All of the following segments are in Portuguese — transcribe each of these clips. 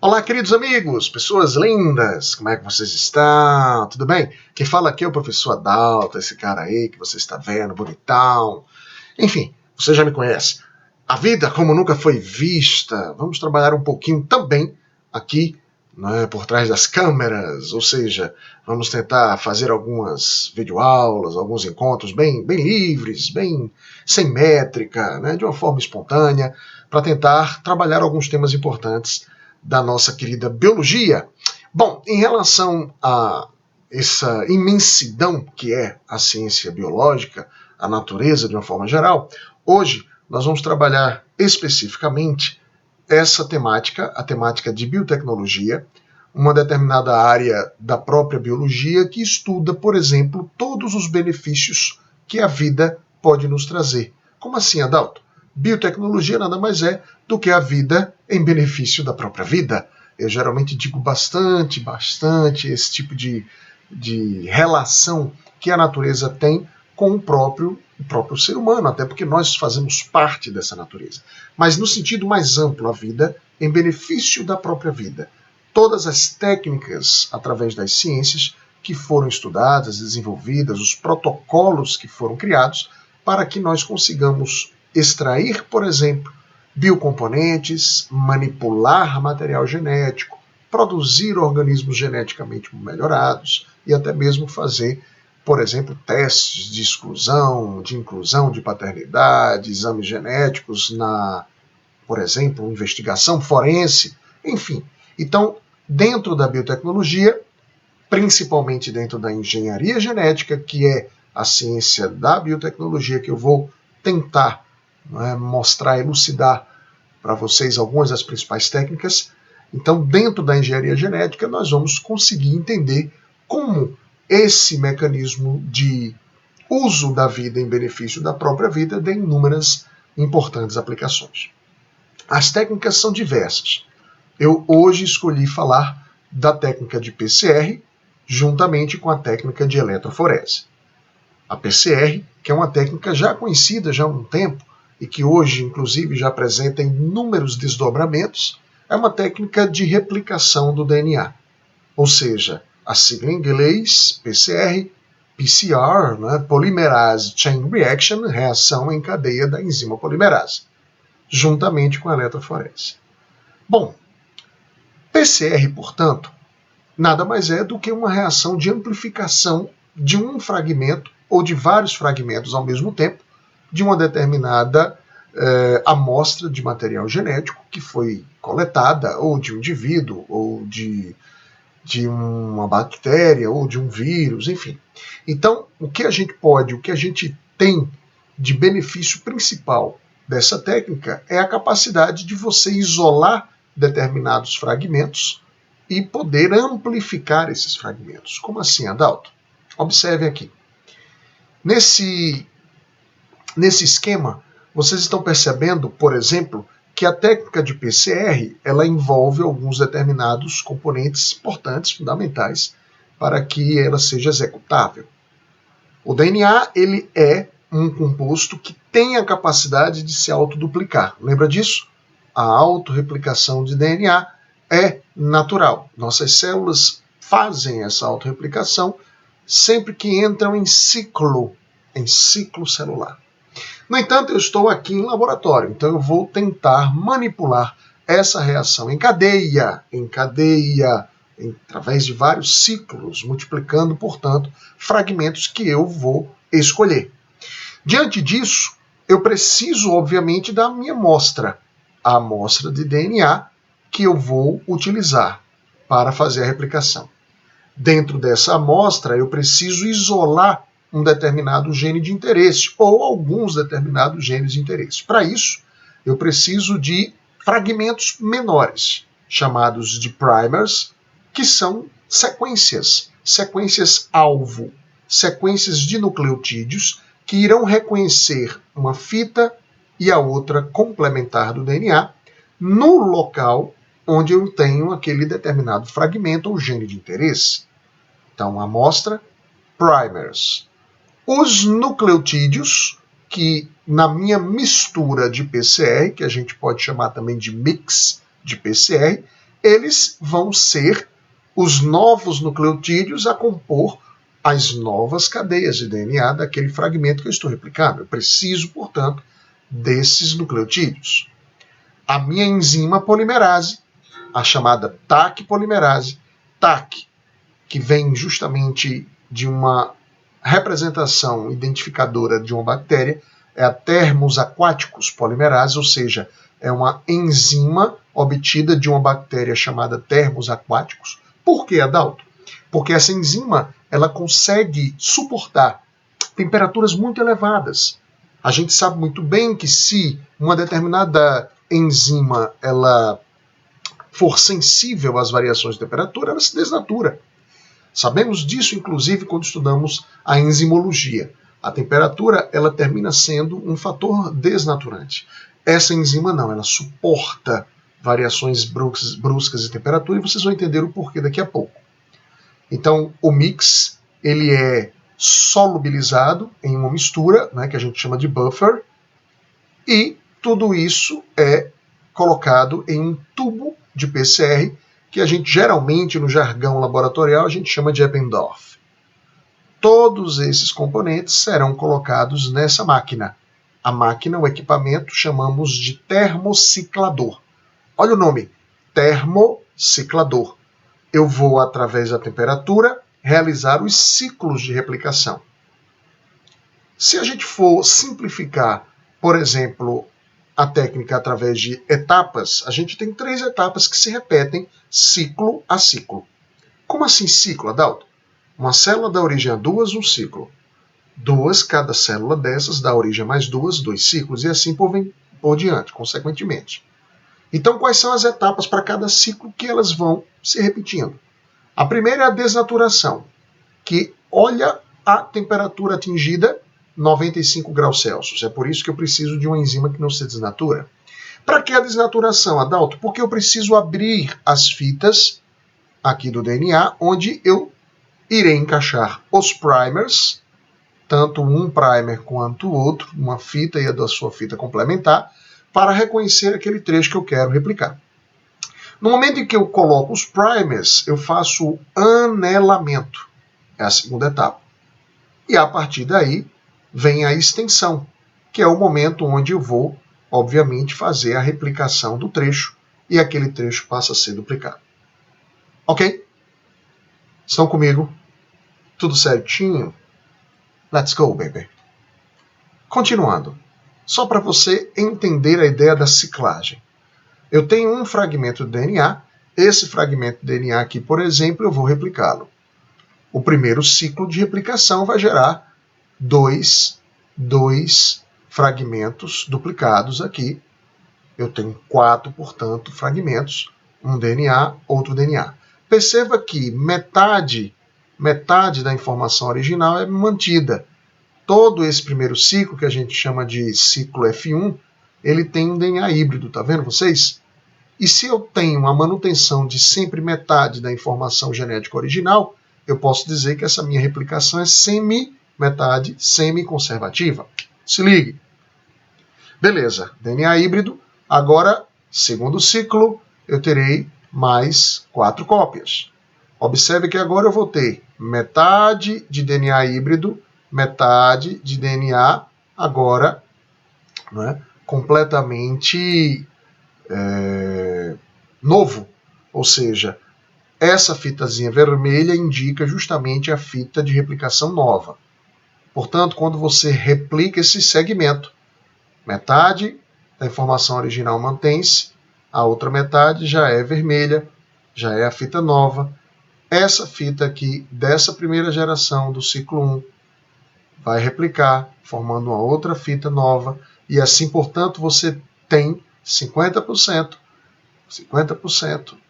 Olá, queridos amigos, pessoas lindas, como é que vocês estão? Tudo bem? Quem fala aqui é o professor Adalto, esse cara aí que você está vendo, bonitão. Enfim, você já me conhece. A vida como nunca foi vista. Vamos trabalhar um pouquinho também aqui, né, por trás das câmeras, ou seja, vamos tentar fazer algumas videoaulas, alguns encontros bem livres, bem sem métrica, né, de uma forma espontânea, para tentar trabalhar alguns temas importantes da nossa querida biologia. Bom, em relação a essa imensidão que é a ciência biológica, a natureza de uma forma geral, hoje nós vamos trabalhar especificamente essa temática, a temática de biotecnologia, uma determinada área da própria biologia que estuda, por exemplo, todos os benefícios que a vida pode nos trazer. Como assim, Adalto? Biotecnologia nada mais é do que a vida em benefício da própria vida. Eu geralmente digo bastante esse tipo de relação que a natureza tem com o próprio ser humano, até porque nós fazemos parte dessa natureza. Mas no sentido mais amplo, a vida em benefício da própria vida. Todas as técnicas, através das ciências, que foram estudadas, desenvolvidas, os protocolos que foram criados, para que nós consigamos extrair, por exemplo, biocomponentes, manipular material genético, produzir organismos geneticamente melhorados e até mesmo fazer, por exemplo, testes de exclusão, de inclusão de paternidade, exames genéticos na, por exemplo, investigação forense, enfim. Então, dentro da biotecnologia, principalmente dentro da engenharia genética, que é a ciência da biotecnologia que eu vou tentar mostrar, elucidar para vocês algumas das principais técnicas. Então, dentro da engenharia genética, nós vamos conseguir entender como esse mecanismo de uso da vida em benefício da própria vida tem inúmeras importantes aplicações. As técnicas são diversas. Eu hoje escolhi falar da técnica de PCR juntamente com a técnica de eletroforese. A PCR, que é uma técnica já conhecida já há um tempo e que hoje, inclusive, já apresenta inúmeros desdobramentos, é uma técnica de replicação do DNA. Ou seja, a sigla em inglês, PCR, né, Polymerase Chain Reaction, reação em cadeia da enzima polimerase, juntamente com a eletroforese. Bom, PCR, portanto, nada mais é do que uma reação de amplificação de um fragmento ou de vários fragmentos ao mesmo tempo de uma determinada amostra de material genético que foi coletada, ou de um indivíduo, ou de uma bactéria, ou de um vírus, enfim. Então, o que a gente tem de benefício principal dessa técnica é a capacidade de você isolar determinados fragmentos e poder amplificar esses fragmentos. Como assim, Adalto? Observe aqui. Nesse esquema, vocês estão percebendo, por exemplo, que a técnica de PCR ela envolve alguns determinados componentes importantes, fundamentais, para que ela seja executável. O DNA ele é um composto que tem a capacidade de se autoduplicar. Lembra disso? A autorreplicação de DNA é natural. Nossas células fazem essa autorreplicação sempre que entram em ciclo celular. No entanto, eu estou aqui em laboratório, então eu vou tentar manipular essa reação em cadeia, através de vários ciclos, multiplicando, portanto, fragmentos que eu vou escolher. Diante disso, eu preciso, obviamente, da minha amostra, a amostra de DNA que eu vou utilizar para fazer a replicação. Dentro dessa amostra, eu preciso isolar um determinado gene de interesse ou alguns determinados genes de interesse. Para isso, eu preciso de fragmentos menores, chamados de primers, que são sequências-alvo, sequências de nucleotídeos que irão reconhecer uma fita e a outra complementar do DNA no local onde eu tenho aquele determinado fragmento ou gene de interesse. Então, a amostra, primers. Os nucleotídeos, que na minha mistura de PCR, que a gente pode chamar também de mix de PCR, eles vão ser os novos nucleotídeos a compor as novas cadeias de DNA daquele fragmento que eu estou replicando. Eu preciso, portanto, desses nucleotídeos. A minha enzima polimerase, a chamada TAC polimerase, TAC, que vem justamente de uma representação identificadora de uma bactéria, é a Thermus aquaticus polimerase, ou seja, é uma enzima obtida de uma bactéria chamada Thermus aquaticus. Por que, Adalto? Porque essa enzima ela consegue suportar temperaturas muito elevadas. A gente sabe muito bem que se uma determinada enzima ela for sensível às variações de temperatura, ela se desnatura. Sabemos disso, inclusive, quando estudamos a enzimologia. A temperatura ela termina sendo um fator desnaturante. Essa enzima não, ela suporta variações bruscas de temperatura e vocês vão entender o porquê daqui a pouco. Então, o mix ele é solubilizado em uma mistura, né, que a gente chama de buffer, e tudo isso é colocado em um tubo de PCR, que a gente geralmente, no jargão laboratorial, a gente chama de Eppendorf. Todos esses componentes serão colocados nessa máquina. A máquina, o equipamento, chamamos de termociclador. Olha o nome, termociclador. Eu vou, através da temperatura, realizar os ciclos de replicação. Se a gente for simplificar, por exemplo, a técnica através de etapas, a gente tem 3 etapas que se repetem ciclo a ciclo. Como assim ciclo, Adalto? Uma célula dá origem a 2, um ciclo. 2, cada célula dessas dá origem a mais 2, 2 ciclos, e assim por diante, consequentemente. Então, quais são as etapas para cada ciclo que elas vão se repetindo? A primeira é a desnaturação, que olha a temperatura atingida, 95 graus Celsius. É por isso que eu preciso de uma enzima que não se desnatura. Para que a desnaturação, Adalto? Porque eu preciso abrir as fitas aqui do DNA, onde eu irei encaixar os primers, tanto um primer quanto o outro, uma fita e a da sua fita complementar, para reconhecer aquele trecho que eu quero replicar. No momento em que eu coloco os primers, eu faço o anelamento. É a segunda etapa. E a partir daí, vem a extensão, que é o momento onde eu vou, obviamente, fazer a replicação do trecho e aquele trecho passa a ser duplicado. Ok? Estão comigo? Tudo certinho? Let's go, baby. Continuando. Só para você entender a ideia da ciclagem. Eu tenho um fragmento de DNA. Esse fragmento de DNA aqui, por exemplo, eu vou replicá-lo. O primeiro ciclo de replicação vai gerar dois fragmentos duplicados aqui. Eu tenho 4, portanto, fragmentos. Um DNA, outro DNA. Perceba que metade da informação original é mantida. Todo esse primeiro ciclo, que a gente chama de ciclo F1, ele tem um DNA híbrido, tá vendo vocês? E se eu tenho a manutenção de sempre metade da informação genética original, eu posso dizer que essa minha replicação é semi-conservativa. Se ligue. Beleza, DNA híbrido. Agora, segundo ciclo, eu terei mais 4 cópias. Observe que agora eu vou ter metade de DNA híbrido, metade de DNA agora, né, completamente novo. Ou seja, essa fitazinha vermelha indica justamente a fita de replicação nova. Portanto, quando você replica esse segmento, metade da informação original mantém-se, a outra metade já é vermelha, já é a fita nova. Essa fita aqui, dessa primeira geração do ciclo 1, vai replicar, formando uma outra fita nova, e assim, portanto, você tem 50%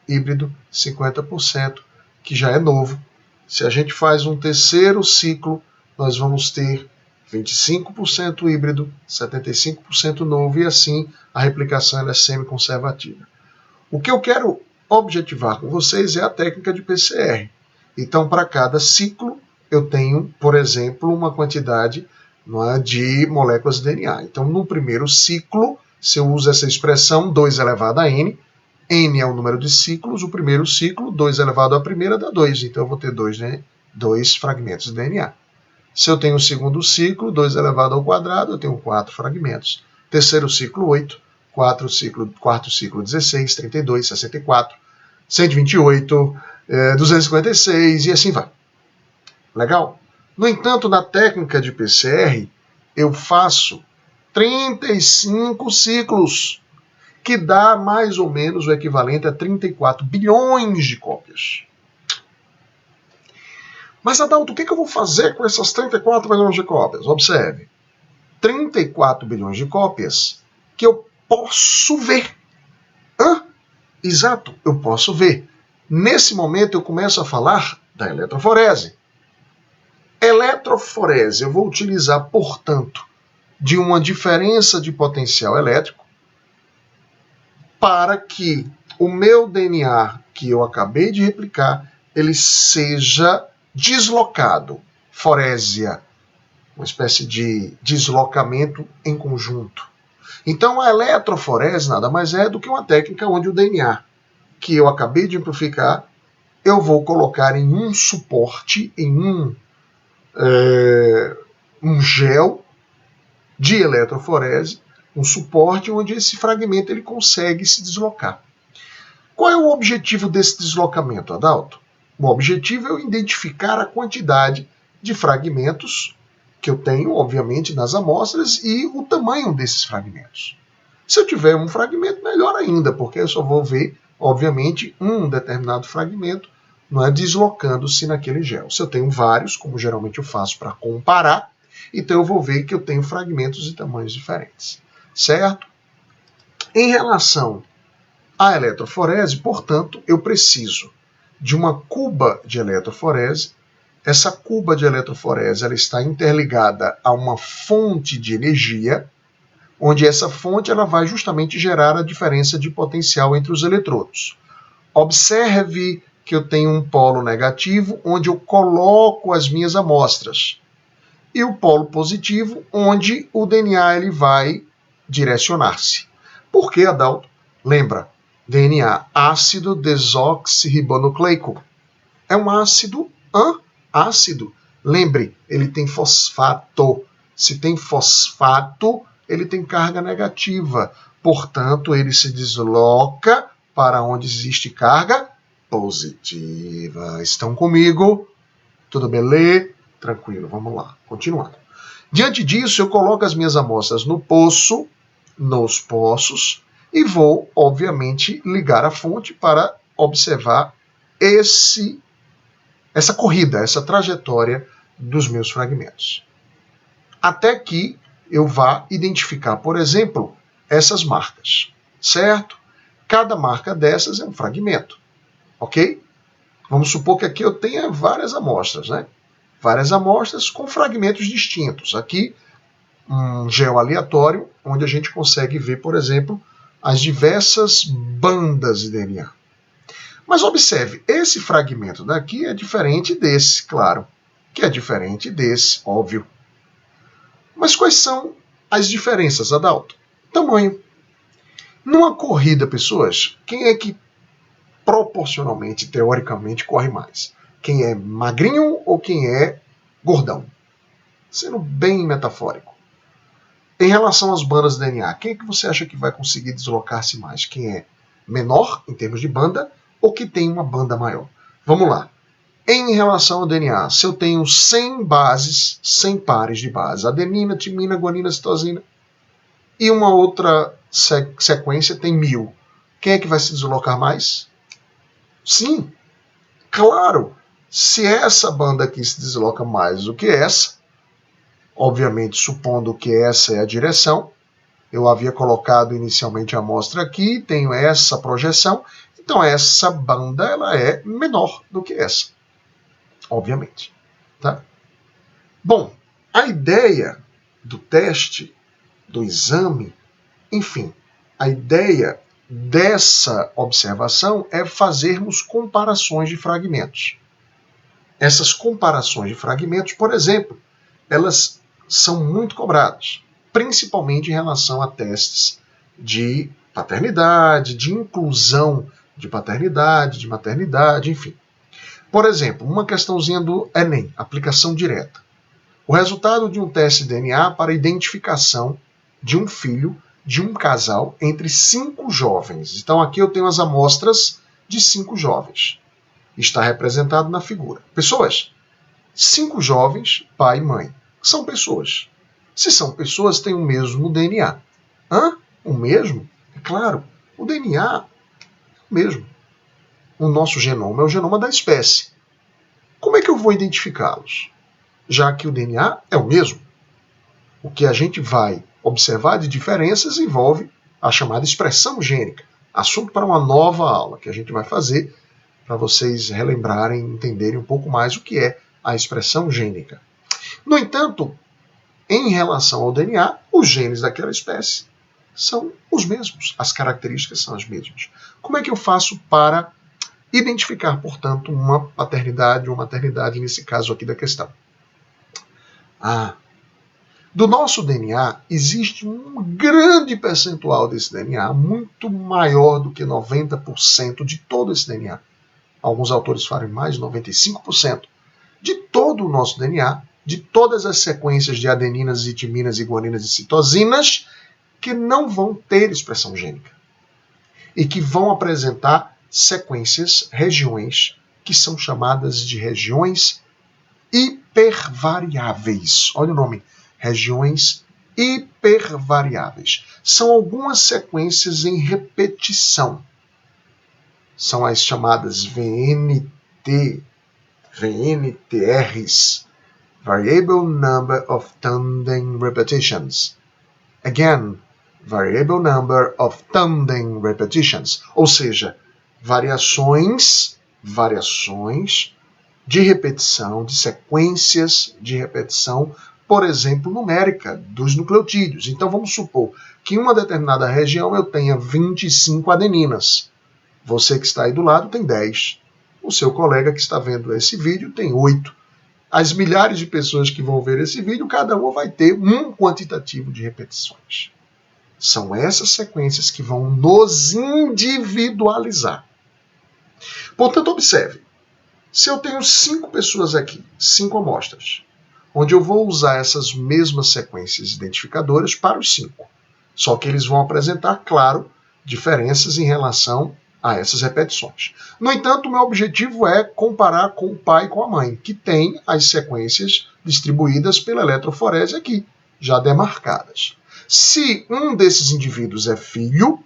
híbrido, 50% que já é novo. Se a gente faz um terceiro ciclo, nós vamos ter 25% híbrido, 75% novo, e assim a replicação é semi-conservativa. O que eu quero objetivar com vocês é a técnica de PCR. Então, para cada ciclo, eu tenho, por exemplo, uma quantidade de moléculas de DNA. Então, no primeiro ciclo, se eu uso essa expressão 2 elevado a n, N é o número de ciclos, o primeiro ciclo, 2 elevado à primeira dá 2, então eu vou ter 2 fragmentos de DNA. Se eu tenho o segundo ciclo, 2 elevado ao quadrado, eu tenho 4 fragmentos. Terceiro ciclo, 8. Quarto ciclo, 16, 32, 64, 128, 256 e assim vai. Legal? No entanto, na técnica de PCR, eu faço 35 ciclos, que dá mais ou menos o equivalente a 34 bilhões de cópias. Mas, Adalto, o que eu vou fazer com essas 34 bilhões de cópias? Observe. 34 bilhões de cópias que eu posso ver. Exato, eu posso ver. Nesse momento eu começo a falar da eletroforese. Eletroforese, eu vou utilizar, portanto, de uma diferença de potencial elétrico para que o meu DNA, que eu acabei de replicar, ele seja deslocado. Forésia, uma espécie de deslocamento em conjunto. Então a eletroforese nada mais é do que uma técnica onde o DNA, que eu acabei de amplificar, eu vou colocar em um suporte, em um gel de eletroforese, um suporte onde esse fragmento ele consegue se deslocar. Qual é o objetivo desse deslocamento, Adalto? O objetivo é eu identificar a quantidade de fragmentos que eu tenho, obviamente, nas amostras e o tamanho desses fragmentos. Se eu tiver um fragmento, melhor ainda, porque eu só vou ver, obviamente, um determinado fragmento não é deslocando-se naquele gel. Se eu tenho vários, como geralmente eu faço para comparar, então eu vou ver que eu tenho fragmentos de tamanhos diferentes, certo? Em relação à eletroforese, portanto, eu preciso de uma cuba de eletroforese. Essa cuba de eletroforese ela está interligada a uma fonte de energia, onde essa fonte ela vai justamente gerar a diferença de potencial entre os eletrodos. Observe que eu tenho um polo negativo, onde eu coloco as minhas amostras, e o polo positivo, onde o DNA ele vai direcionar-se. Por que, Adalto? Lembra, DNA, ácido desoxirribonucleico. É um ácido ácido. Lembre, ele tem fosfato. Se tem fosfato, ele tem carga negativa. Portanto, ele se desloca para onde existe carga positiva. Estão comigo? Tudo beleza? Tranquilo, vamos lá. Continuando. Diante disso, eu coloco as minhas amostras nos poços, e vou, obviamente, ligar a fonte para observar essa corrida, essa trajetória dos meus fragmentos. Até que eu vá identificar, por exemplo, essas marcas, certo? Cada marca dessas é um fragmento, ok? Vamos supor que aqui eu tenha várias amostras, né? Várias amostras com fragmentos distintos. Aqui, um gel aleatório, onde a gente consegue ver, por exemplo, as diversas bandas de DNA. Mas observe, esse fragmento daqui é diferente desse, claro, que é diferente desse, óbvio. Mas quais são as diferenças, Adalto? Tamanho. Numa corrida, pessoas, quem é que proporcionalmente, teoricamente, corre mais? Quem é magrinho ou quem é gordão? Sendo bem metafórico. Em relação às bandas de DNA, quem é que você acha que vai conseguir deslocar-se mais? Quem é menor, em termos de banda, ou que tem uma banda maior? Vamos lá. Em relação ao DNA, se eu tenho 100 bases, 100 pares de bases, adenina, timina, guanina, citosina, e uma outra sequência tem 1000, quem é que vai se deslocar mais? Sim, claro, se essa banda aqui se desloca mais do que essa, obviamente supondo que essa é a direção, eu havia colocado inicialmente a amostra aqui, tenho essa projeção, então essa banda ela é menor do que essa, obviamente. Tá? Bom, a ideia do teste, do exame, enfim, a ideia dessa observação é fazermos comparações de fragmentos. Essas comparações de fragmentos, por exemplo, elas são muito cobradas, principalmente em relação a testes de paternidade, de inclusão de paternidade, de maternidade, enfim. Por exemplo, uma questãozinha do Enem, aplicação direta. O resultado de um teste de DNA para identificação de um filho de um casal entre 5 jovens. Então aqui eu tenho as amostras de 5 jovens. Está representado na figura. Pessoas. 5 jovens, pai e mãe. São pessoas. Se são pessoas, têm o mesmo DNA. Hã? O mesmo? É claro. O DNA é o mesmo. O nosso genoma é o genoma da espécie. Como é que eu vou identificá-los? Já que o DNA é o mesmo. O que a gente vai observar de diferenças envolve a chamada expressão gênica. Assunto para uma nova aula que a gente vai fazer para vocês relembrarem, entenderem um pouco mais o que é a expressão gênica. No entanto, em relação ao DNA, os genes daquela espécie são os mesmos, as características são as mesmas. Como é que eu faço para identificar, portanto, uma paternidade ou maternidade, nesse caso aqui da questão? Do nosso DNA, existe um grande percentual desse DNA, muito maior do que 90% de todo esse DNA. Alguns autores falam mais de 95%. De todo o nosso DNA, de todas as sequências de adeninas, e timinas, e guaninas e citosinas, que não vão ter expressão gênica. E que vão apresentar sequências, regiões, que são chamadas de regiões hipervariáveis. Olha o nome, regiões hipervariáveis. São algumas sequências em repetição. São as chamadas VNTRs, Variable Number of Tandem Repetitions. Again, Variable Number of Tandem Repetitions. Ou seja, variações de repetição, de sequências de repetição, por exemplo, numérica, dos nucleotídeos. Então vamos supor que em uma determinada região eu tenha 25 adeninas. Você que está aí do lado tem 10. O seu colega que está vendo esse vídeo tem 8. As milhares de pessoas que vão ver esse vídeo, cada uma vai ter um quantitativo de repetições. São essas sequências que vão nos individualizar. Portanto, observe. Se eu tenho 5 pessoas aqui, 5 amostras, onde eu vou usar essas mesmas sequências identificadoras para os 5. Só que eles vão apresentar, claro, diferenças em relação a essas repetições. No entanto, o meu objetivo é comparar com o pai e com a mãe, que tem as sequências distribuídas pela eletroforese aqui, já demarcadas. Se um desses indivíduos é filho,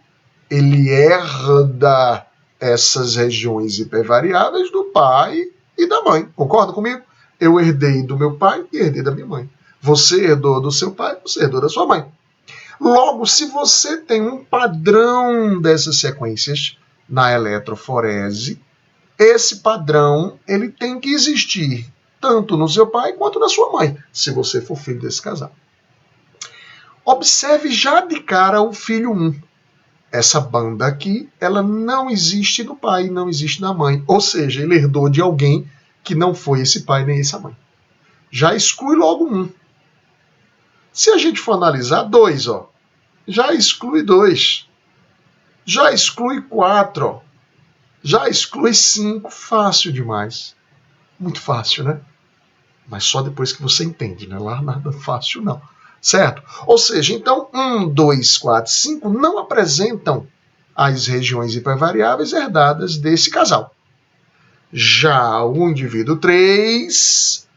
ele herda essas regiões hipervariáveis do pai e da mãe. Concorda comigo? Eu herdei do meu pai e herdei da minha mãe. Você herdou do seu pai, você herdou da sua mãe. Logo, se você tem um padrão dessas sequências na eletroforese, esse padrão ele tem que existir tanto no seu pai quanto na sua mãe, se você for filho desse casal. Observe já de cara o filho 1. Essa banda aqui, ela não existe no pai, não existe na mãe. Ou seja, ele herdou de alguém que não foi esse pai nem essa mãe. Já exclui logo 1. Se a gente for analisar 2, ó, já exclui 2. Já exclui 4, ó. Já exclui 5. Fácil demais. Muito fácil, né? Mas só depois que você entende, né? Lá nada fácil, não. Certo? Ou seja, então 1, 2, 4, 5 não apresentam as regiões hipervariáveis herdadas desse casal. Já o indivíduo 3,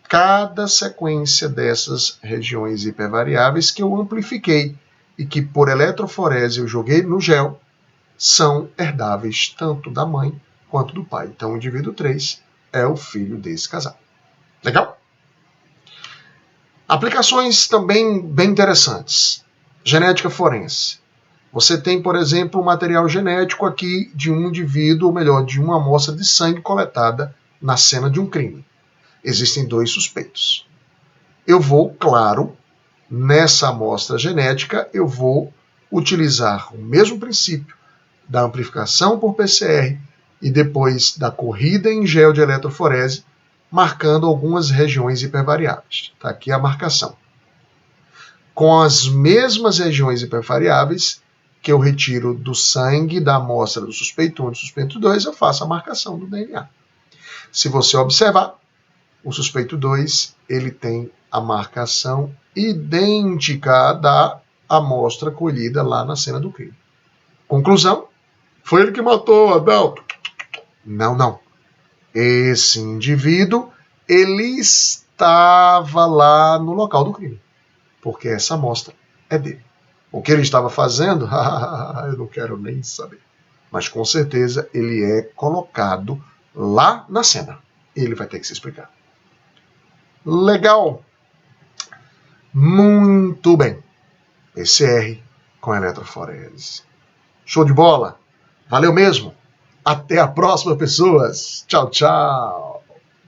cada sequência dessas regiões hipervariáveis que eu amplifiquei e que por eletroforese eu joguei no gel, são herdáveis tanto da mãe quanto do pai. Então o indivíduo 3 é o filho desse casal. Legal? Aplicações também bem interessantes. Genética forense. Você tem, por exemplo, um material genético aqui de um indivíduo, ou melhor, de uma amostra de sangue coletada na cena de um crime. Existem 2 suspeitos. Eu vou, claro, nessa amostra genética, eu vou utilizar o mesmo princípio da amplificação por PCR e depois da corrida em gel de eletroforese, marcando algumas regiões hipervariáveis. Está aqui a marcação. Com as mesmas regiões hipervariáveis, que eu retiro do sangue da amostra do suspeito 1 e do suspeito 2, eu faço a marcação do DNA. Se você observar, o suspeito 2, ele tem a marcação idêntica à da amostra colhida lá na cena do crime. Conclusão? Foi ele que matou Adalto? Não. Esse indivíduo, ele estava lá no local do crime, porque essa amostra é dele. O que ele estava fazendo, eu não quero nem saber. Mas com certeza ele é colocado lá na cena. Ele vai ter que se explicar. Legal. Muito bem. PCR com eletroforese. Show de bola. Valeu mesmo. Até a próxima, pessoas. Tchau, tchau.